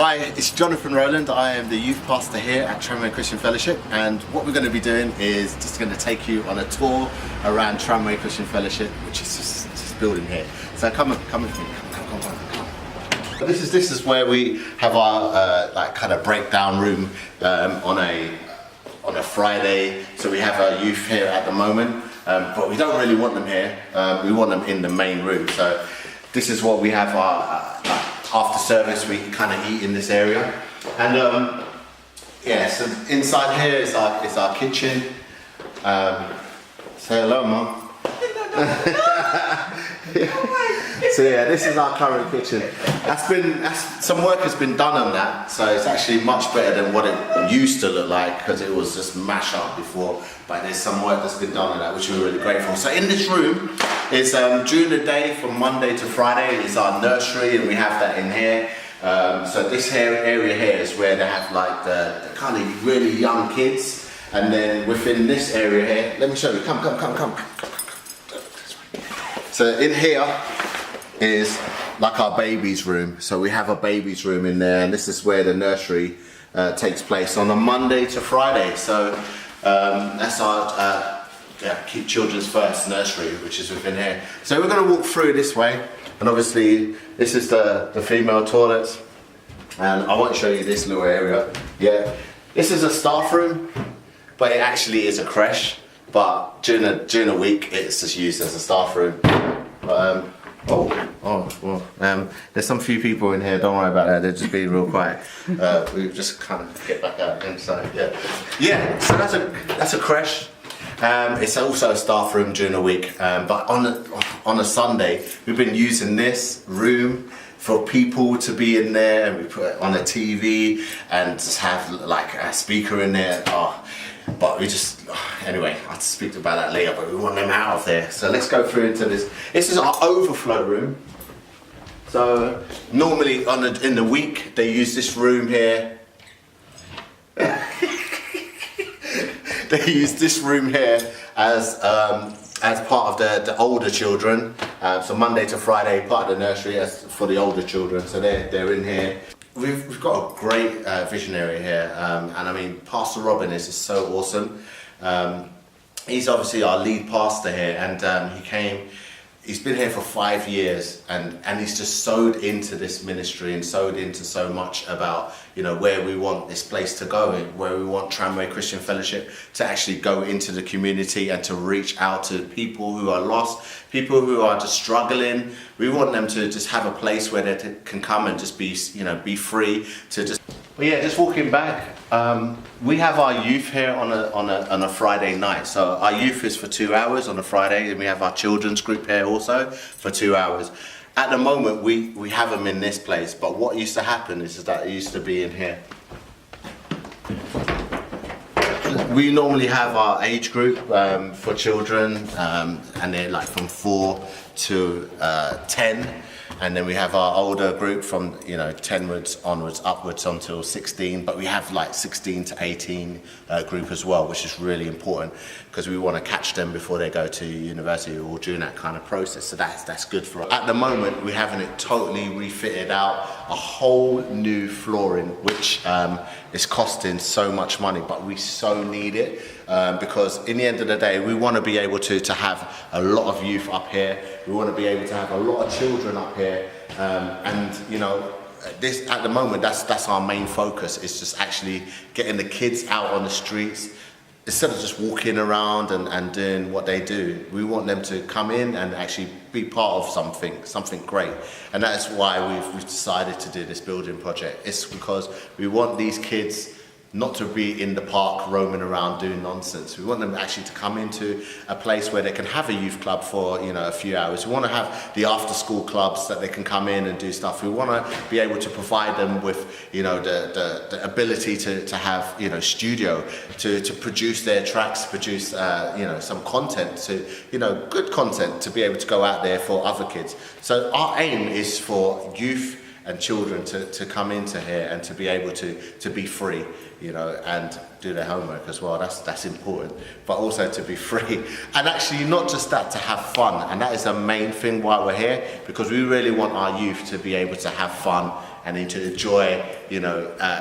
Hi, it's Jonathan Rowland. I am the youth pastor here at TRAMWAY Christian Fellowship, and what we're going to be doing is just going to take you on a tour around TRAMWAY Christian Fellowship, which is just this building here. So come with me. Come. So this is where we have our like kind of breakdown room on a Friday. So we have our youth here at the moment, but we don't really want them here. We want them in the main room. So this is what we have our after service. We kind of eat in this area, and yeah. So inside here is our kitchen. Say hello, Mum. So yeah, this is our current kitchen. Some work has been done on that, so it's actually much better than what it used to look like, because it was just mash up before. But there's some work that's been done on that, which we're really grateful. So in this room is during the day from Monday to Friday is our nursery, and we have that in here. So this area here is where they have like the kind of really young kids, and then within this area here, let me show you. Come. So in here is like our babies room. So we have a babies room in there, and this is where the nursery takes place on a Monday to Friday. So that's our Keep Children's First nursery, which is within here. So we're going to walk through this way, and obviously this is the female toilets, and I want to show you this little area. Yeah, this is a staff room, but it actually is a creche. But during the week, it's just used as a staff room. But, there's some few people in here. Don't worry about that. They're just being real quiet. We just kind of get back out inside. Yeah. So that's a creche. It's also a staff room during the week. But on a Sunday, we've been using this room for people to be in there, and we put it on a TV and just have like a speaker in there. But we just, anyway, I'll speak about that later, but we want them out of there. So let's go through into this. This is our overflow room. So normally in the week, they use this room here. They use this room here as part of the older children. So Monday to Friday, part of the nursery as for the older children. So they're in here. We've got a great visionary here, and I mean, Pastor Robin is just so awesome. He's obviously our lead pastor here, and he's been here for 5 years, and he's just sowed into this ministry and sowed into so much about, you know, where we want this place to go, where we want TRAMWAY Christian Fellowship to actually go into the community and to reach out to people who are lost, people who are just struggling. We want them to just have a place where they can come and just be, you know, be free to just. But yeah, just walking back, we have our youth here on a Friday night. So our youth is for 2 hours on a Friday, and we have our children's group here also for 2 hours. At the moment, we have them in this place, but what used to happen is that it used to be in here. We normally have our age group for children, and they're like from 4 to 10. And then we have our older group from 10 onwards upwards until 16, but we have like 16 to 18 group as well, which is really important because we want to catch them before they go to university or during that kind of process. So that's good for us. At the moment, we're having it totally refitted out, a whole new flooring, which is costing so much money, but we so need it. Because in the end of the day, we want to be able to have a lot of youth up here. We want to be able to have a lot of children up here, and this at the moment that's our main focus. Is just actually getting the kids out on the streets instead of just walking around and doing what they do. We want them to come in and actually be part of something great, and that's why we've decided to do this building project. It's because we want these kids not to be in the park roaming around doing nonsense. We want them actually to come into a place where they can have a youth club for a few hours. We want to have the after school clubs that they can come in and do stuff. We want to be able to provide them with the ability to have studio to produce their tracks, produce some content, good content to be able to go out there for other kids. So our aim is for youth and children to come into here and to be able to be free, and do their homework as well. That's important, but also to be free, and actually not just that, to have fun. And that is the main thing why we're here, because we really want our youth to be able to have fun and then to enjoy,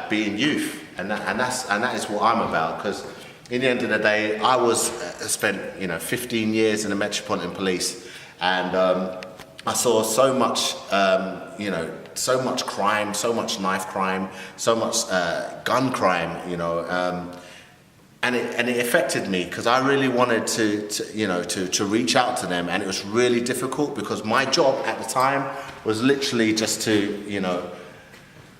being youth. And that is what I'm about, because in the end of the day, I spent 15 years in the Metropolitan Police, and I saw so much so much crime, so much knife crime, so much gun crime, and it affected me, because I really wanted to reach out to them, and it was really difficult, because my job at the time was literally just to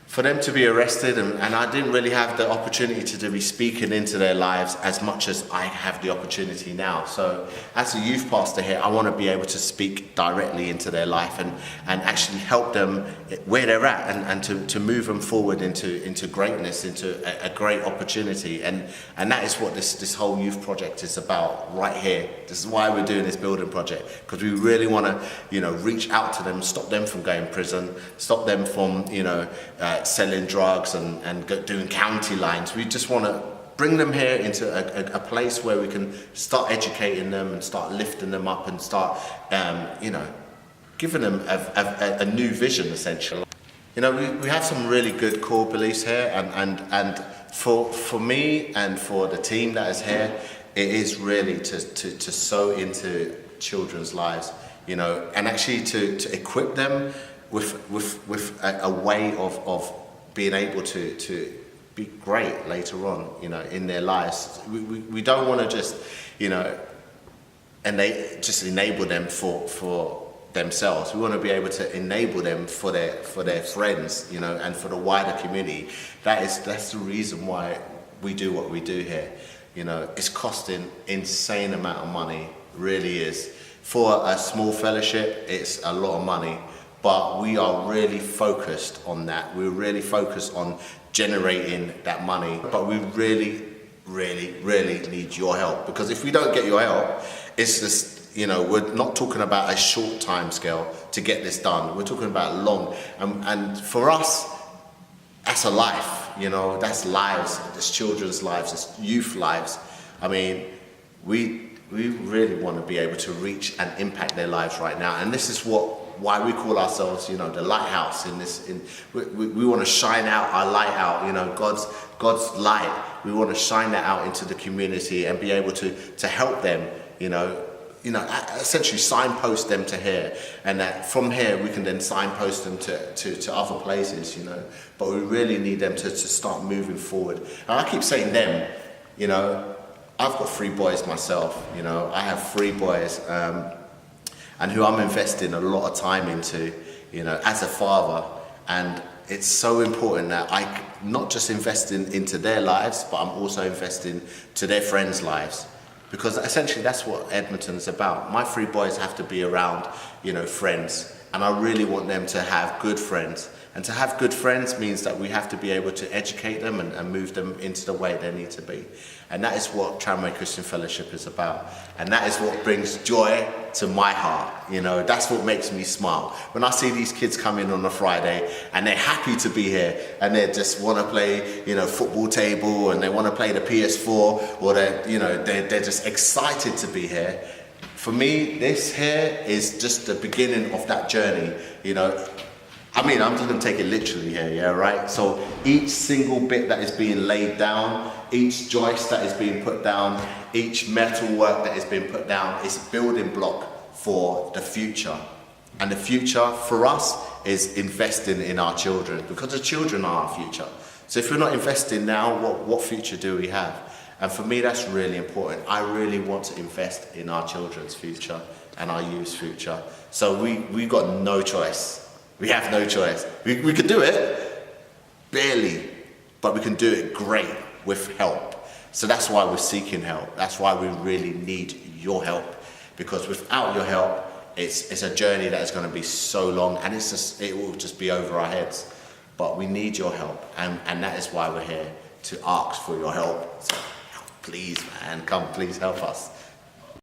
for them to be arrested, and I didn't really have the opportunity to be speaking into their lives as much as I have the opportunity now. So as a youth pastor here, I want to be able to speak directly into their life and actually help them where they're at, and to move them forward into greatness, into a great opportunity. And that is what this whole youth project is about right here. This is why we're doing this building project, because we really want to reach out to them, stop them from going to prison, stop them from selling drugs and doing county lines. We just want to bring them here into a place where we can start educating them and start lifting them up and start giving them a new vision, essentially. We have some really good core beliefs here, and for me and for the team that is here, it is really to sow into children's lives, and actually to equip them with a way of being able to be great later on, in their lives. We don't want to just, and they just enable them for themselves. We want to be able to enable them for their friends, and for the wider community. That's the reason why we do what we do here. It's costing insane amount of money, really is. For a small fellowship, it's a lot of money. But we are really focused on that. We're really focused on generating that money. But we really, really, really need your help. Because if we don't get your help, it's just, we're not talking about a short time scale to get this done. We're talking about long. And for us, that's a life, that's lives, that's children's lives, that's youth lives. I mean, we really want to be able to reach and impact their lives right now. And this is why we call ourselves, the lighthouse we want to shine out our light out, God's light. We want to shine that out into the community and be able to help them, essentially signpost them to here, and that from here we can then signpost them to other places, But we really need them to start moving forward. And I keep saying them, I've got 3 boys myself, I have 3 boys, and who I'm investing a lot of time into, as a father. And it's so important that I not just investing into their lives, but I'm also investing to their friends' lives. Because essentially that's what Edmonton is about. My 3 boys have to be around, friends. And I really want them to have good friends. And to have good friends means that we have to be able to educate them and move them into the way they need to be. And that is what Tramway Christian Fellowship is about. And that is what brings joy to my heart. That's what makes me smile. When I see these kids come in on a Friday and they're happy to be here, and they just want to play, football table, and they want to play the PS4, or they're just excited to be here. For me, this here is just the beginning of that journey, I'm just going to take it literally here, yeah, right? So each single bit that is being laid down, each joist that is being put down, each metal work that is being put down is a building block for the future. And the future for us is investing in our children, because the children are our future. So if we're not investing now, what future do we have? And for me, that's really important. I really want to invest in our children's future and our youth's future. So we got no choice. We have no choice. We could do it, barely, but we can do it great with help. So that's why we're seeking help. That's why we really need your help, because without your help, it's a journey that is going to be so long, and it will just be over our heads. But we need your help, and that is why we're here, to ask for your help. So please, man, come, please help us.